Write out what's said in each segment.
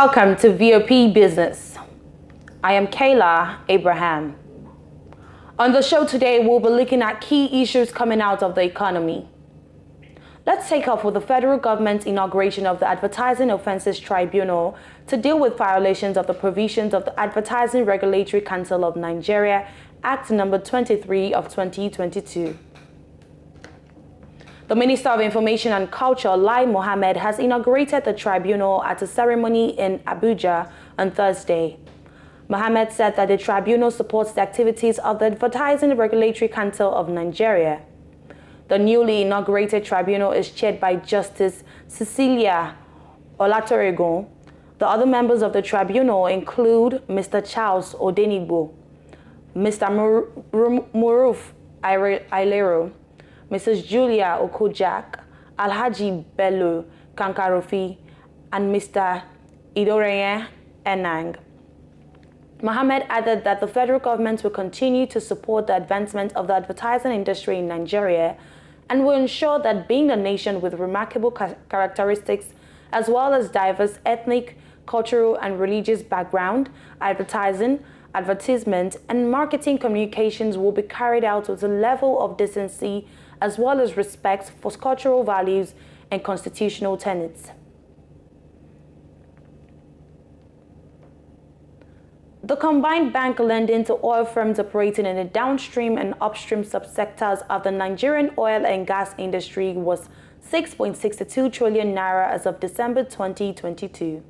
Welcome to VOP Business. I am Kayla Abraham. On the show today, we'll be looking at key issues coming out of the economy. Let's take off with the federal government's inauguration of the Advertising Offences Tribunal to deal with violations of the provisions of the Advertising Regulatory Council of Nigeria, Act No. 23 of 2022. The Minister of Information and Culture, Lai Mohammed, has inaugurated the tribunal at a ceremony in Abuja on Thursday. Mohammed said that the tribunal supports the activities of the Advertising Regulatory Council of Nigeria. The newly inaugurated tribunal is chaired by Justice Cecilia Olatoregun. The other members of the tribunal include Mr. Charles Odenigbo, Mr. Muruf Ailero, Mrs. Julia Okojak, Alhaji Bello Kankarofi, and Mr. Idoreye Enang. Mohammed added that the federal government will continue to support the advancement of the advertising industry in Nigeria and will ensure that, being a nation with remarkable characteristics as well as diverse ethnic, cultural, and religious background, advertisement, and marketing communications will be carried out with a level of decency as well as respect for cultural values and constitutional tenets. The combined bank lending to oil firms operating in the downstream and upstream subsectors of the Nigerian oil and gas industry was 6.62 trillion naira as of December 2022.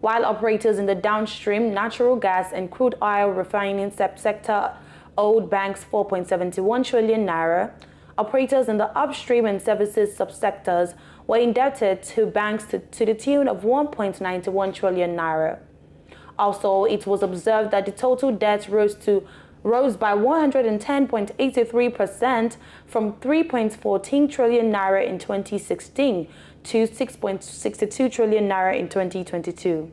While operators in the downstream natural gas and crude oil refining subsector owed banks 4.71 trillion naira, operators in the upstream and services subsectors were indebted to banks to the tune of 1.91 trillion naira. Also, it was observed that the total debt rose by 110.83% from 3.14 trillion naira in 2016 to 6.62 trillion naira in 2022.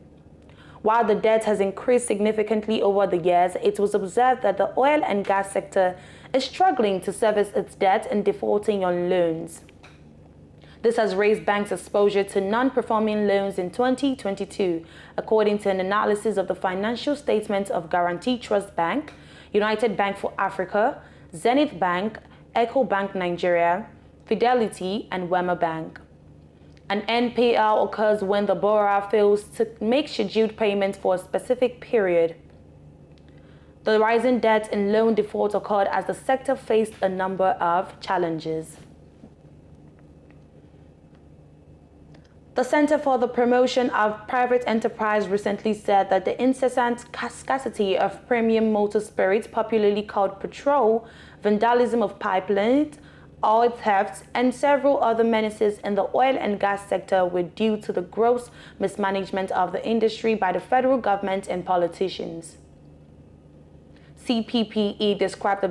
While the debt has increased significantly over the years, it was observed that the oil and gas sector is struggling to service its debt and defaulting on loans. This has raised banks' exposure to non-performing loans in 2022, according to an analysis of the financial statements of Guarantee Trust Bank, United Bank for Africa, Zenith Bank, EcoBank Nigeria, Fidelity, and Wema Bank. An NPL occurs when the borrower fails to make scheduled payments for a specific period. The rising debt and loan default occurred as the sector faced a number of challenges. The Center for the Promotion of Private Enterprise recently said that the incessant scarcity of premium motor spirits, popularly called petrol, vandalism of pipelines, oil thefts, and several other menaces in the oil and gas sector were due to the gross mismanagement of the industry by the federal government and politicians. CPPE described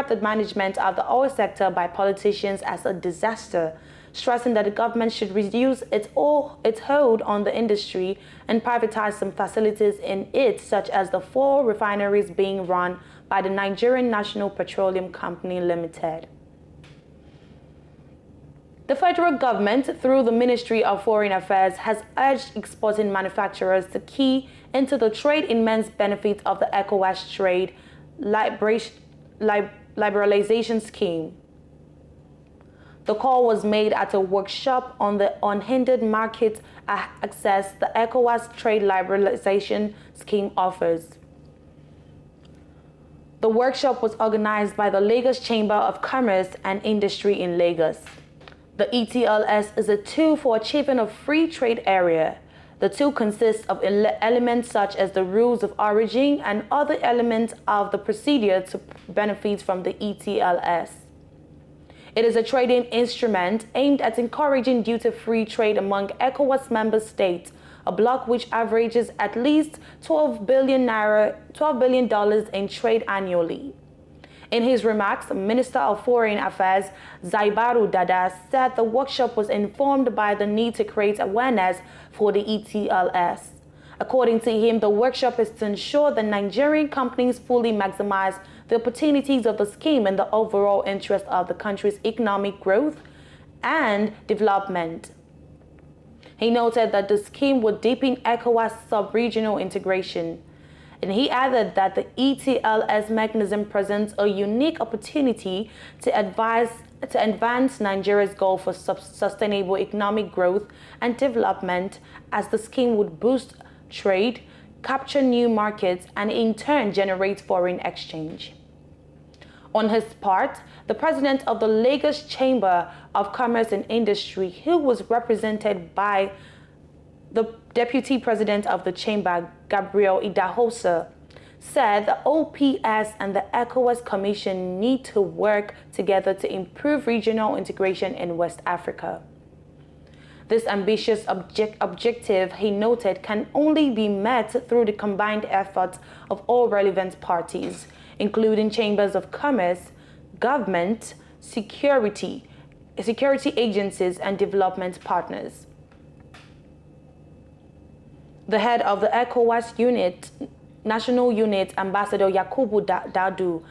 the management of the oil sector by politicians as a disaster, stressing that the government should reduce its hold on the industry and privatize some facilities in it, such as the 4 refineries being run by the Nigerian National Petroleum Company Limited. The federal government, through the Ministry of Foreign Affairs, has urged exporting manufacturers to key into the trade immense benefit of the ECOWAS Trade liberalization scheme. The call was made at a workshop on the unhindered market access the ECOWAS Trade liberalization scheme offers. The workshop was organized by the Lagos Chamber of Commerce and Industry in Lagos. The ETLS is a tool for achieving a free trade area. The tool consists of elements such as the rules of origin and other elements of the procedure to benefit from the ETLS. It is a trading instrument aimed at encouraging duty-free trade among ECOWAS member states, a bloc which averages at least $12 billion in trade annually. In his remarks, Minister of Foreign Affairs Zaibaru Dada said the workshop was informed by the need to create awareness for the ETLS. According to him, the workshop is to ensure that Nigerian companies fully maximize the opportunities of the scheme in the overall interest of the country's economic growth and development. He noted that the scheme would deepen ECOWAS sub-regional integration. And he added that the ETLS mechanism presents a unique opportunity to advance Nigeria's goal for sustainable economic growth and development, as the scheme would boost trade, capture new markets, and in turn generate foreign exchange. On his part, the president of the Lagos Chamber of Commerce and Industry, who was represented by the deputy president of the chamber, Gabriel Idahosa, said the OPS and the ECOWAS Commission need to work together to improve regional integration in West Africa. This ambitious objective, he noted, can only be met through the combined efforts of all relevant parties, including chambers of commerce, government, security agencies, and development partners. The head of the ECOWAS National Unit, Ambassador Yakubu Dadu,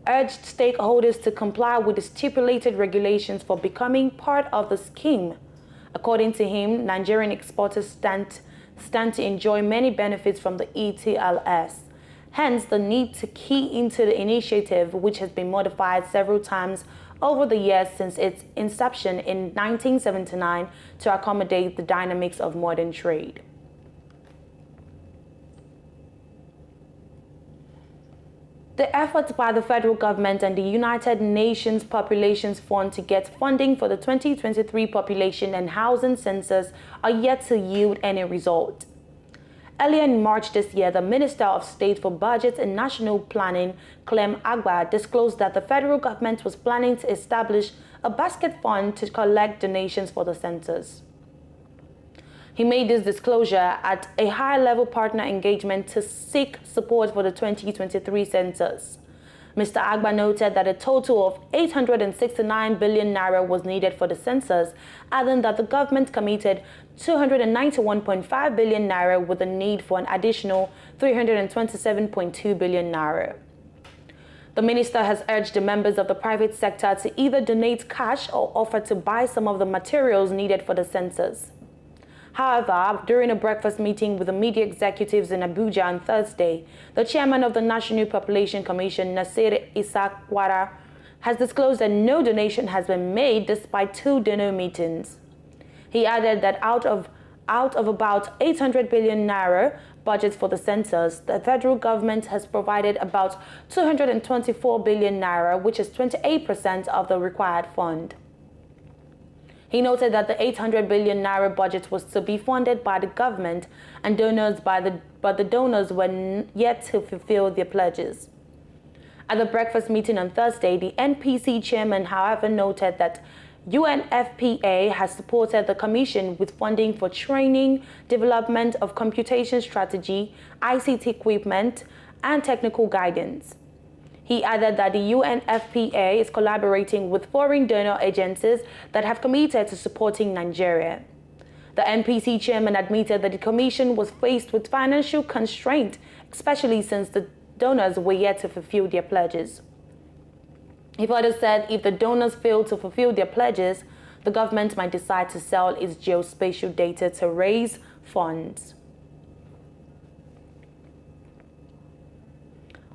urged stakeholders to comply with the stipulated regulations for becoming part of the scheme. According to him, Nigerian exporters stand to enjoy many benefits from the ETLS. Hence, the need to key into the initiative, which has been modified several times over the years since its inception in 1979 to accommodate the dynamics of modern trade. The efforts by the federal government and the United Nations Population Fund to get funding for the 2023 population and housing census are yet to yield any result. Earlier in March this year, the Minister of State for Budget and National Planning, Clem Agba, disclosed that the federal government was planning to establish a basket fund to collect donations for the census. He made this disclosure at a high-level partner engagement to seek support for the 2023 census. Mr. Agba noted that a total of 869 billion naira was needed for the census, adding that the government committed 291.5 billion naira with a need for an additional 327.2 billion naira. The minister has urged the members of the private sector to either donate cash or offer to buy some of the materials needed for the census. However, during a breakfast meeting with the media executives in Abuja on Thursday, the chairman of the National Population Commission, Nasir Isakwara, has disclosed that no donation has been made despite 2 donor meetings. He added that out of about 800 billion naira budget for the census, the federal government has provided about 224 billion naira, which is 28% of the required fund. He noted that the 800 billion naira budget was to be funded by the government and donors but the donors were yet to fulfill their pledges. At the breakfast meeting on Thursday, the NPC chairman, however, noted that UNFPA has supported the commission with funding for training, development of computation strategy, ICT equipment, and technical guidance. He added that the UNFPA is collaborating with foreign donor agencies that have committed to supporting Nigeria. The NPC chairman admitted that the commission was faced with financial constraint, especially since the donors were yet to fulfill their pledges. He further said if the donors fail to fulfill their pledges, the government might decide to sell its geospatial data to raise funds.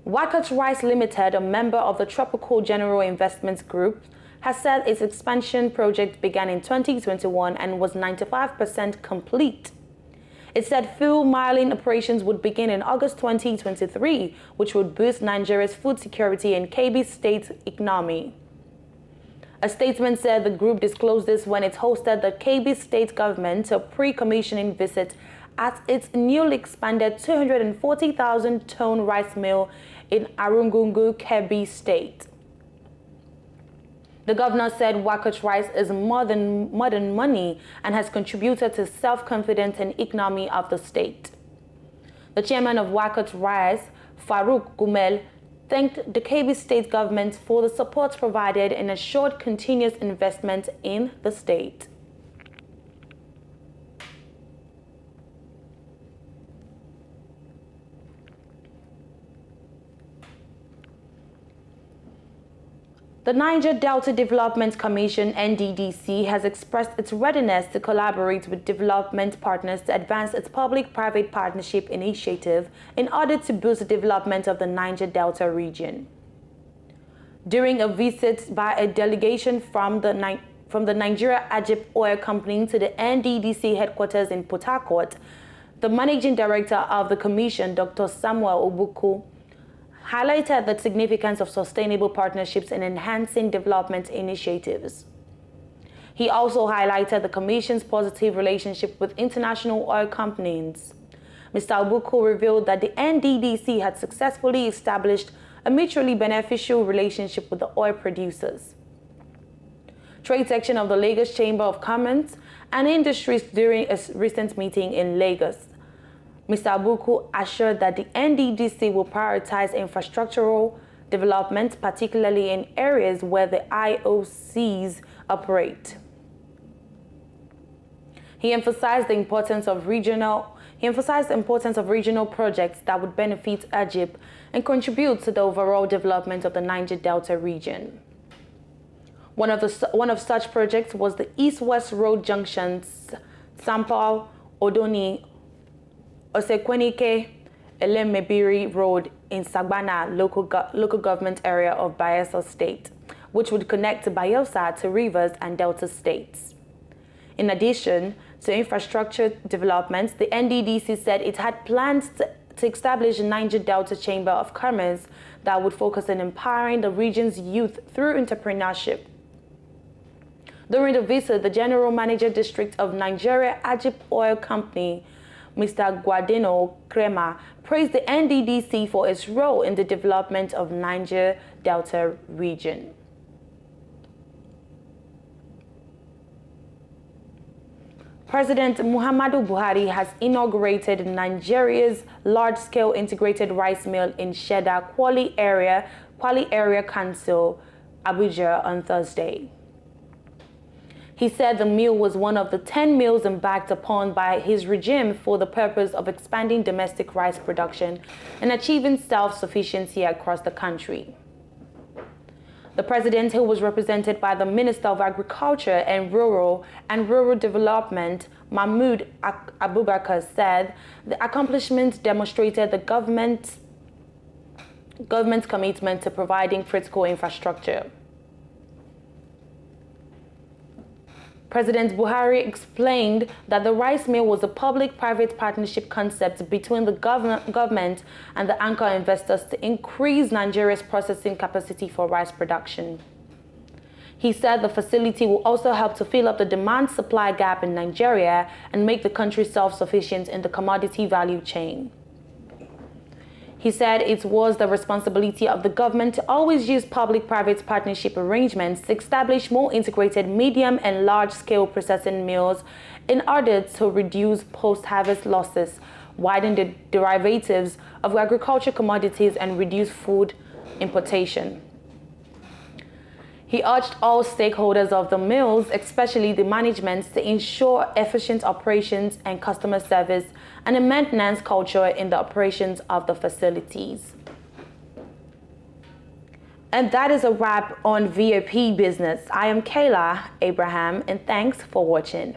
WAP Rice Limited, a member of the Tropical General Investments Group, has said its expansion project began in 2021 and was 95% complete. It said full milling operations would begin in August 2023, which would boost Nigeria's food security and Kebbi State's economy. A statement said the group disclosed this when it hosted the Kebbi State government a pre-commissioning visit at its newly expanded 240,000-ton rice mill in Arungungu, Kebbi State. The governor said WAP Rice is more than money and has contributed to self-confidence and economy of the state. The chairman of WAP Rice, Farouk Gumel, thanked the Kebbi State government for the support provided and assured continuous investment in the state. The Niger Delta Development Commission (NDDC) has expressed its readiness to collaborate with development partners to advance its public-private partnership initiative in order to boost the development of the Niger Delta region. During a visit by a delegation from the Nigeria Egypt Oil Company to the NDDC headquarters in Port Harcourt, the managing director of the commission, Dr. Samuel Obuku, highlighted the significance of sustainable partnerships in enhancing development initiatives. He also highlighted the Commission's positive relationship with international oil companies. Mr. Obuku revealed that the NDDC had successfully established a mutually beneficial relationship with the oil producers. Trade section of the Lagos Chamber of Commerce and Industries during a recent meeting in Lagos. Mr. Obuku assured that the NDDC will prioritize infrastructural development, particularly in areas where the IOCs operate. He emphasized the importance of regional projects that would benefit Egypt and contribute to the overall development of the Niger Delta region. One of such projects was the East-West Road Junctions, Sampal, Odoni, Osekwenike, Elemebiri Road in Sagbana local government area of Bayelsa State, which would connect Bayelsa to Rivers and Delta states. In addition to infrastructure developments, the NDDC said it had plans to establish a Niger Delta Chamber of Commerce that would focus on empowering the region's youth through entrepreneurship. During the visit, the General Manager District of Nigeria Egypt Oil Company, Mr. Guadino Crema, praised the NDDC for its role in the development of Niger Delta region. President Muhammadu Buhari has inaugurated Nigeria's large-scale integrated rice mill in Sheda, Kwali Area Council, Abuja on Thursday. He said the mill was one of the 10 mills embarked upon by his regime for the purpose of expanding domestic rice production and achieving self-sufficiency across the country. The president, who was represented by the Minister of Agriculture and Rural Development, Mahmoud Abubakar, said the accomplishment demonstrated the government's commitment to providing critical infrastructure. President Buhari explained that the rice mill was a public-private partnership concept between the government and the anchor investors to increase Nigeria's processing capacity for rice production. He said the facility will also help to fill up the demand-supply gap in Nigeria and make the country self-sufficient in the commodity value chain. He said it was the responsibility of the government to always use public-private partnership arrangements to establish more integrated medium and large-scale processing mills in order to reduce post-harvest losses, widen the derivatives of agricultural commodities, and reduce food importation. He urged all stakeholders of the mills, especially the management, to ensure efficient operations and customer service and a maintenance culture in the operations of the facilities. And that is a wrap on VOP Business. I am Kayla Abraham, and thanks for watching.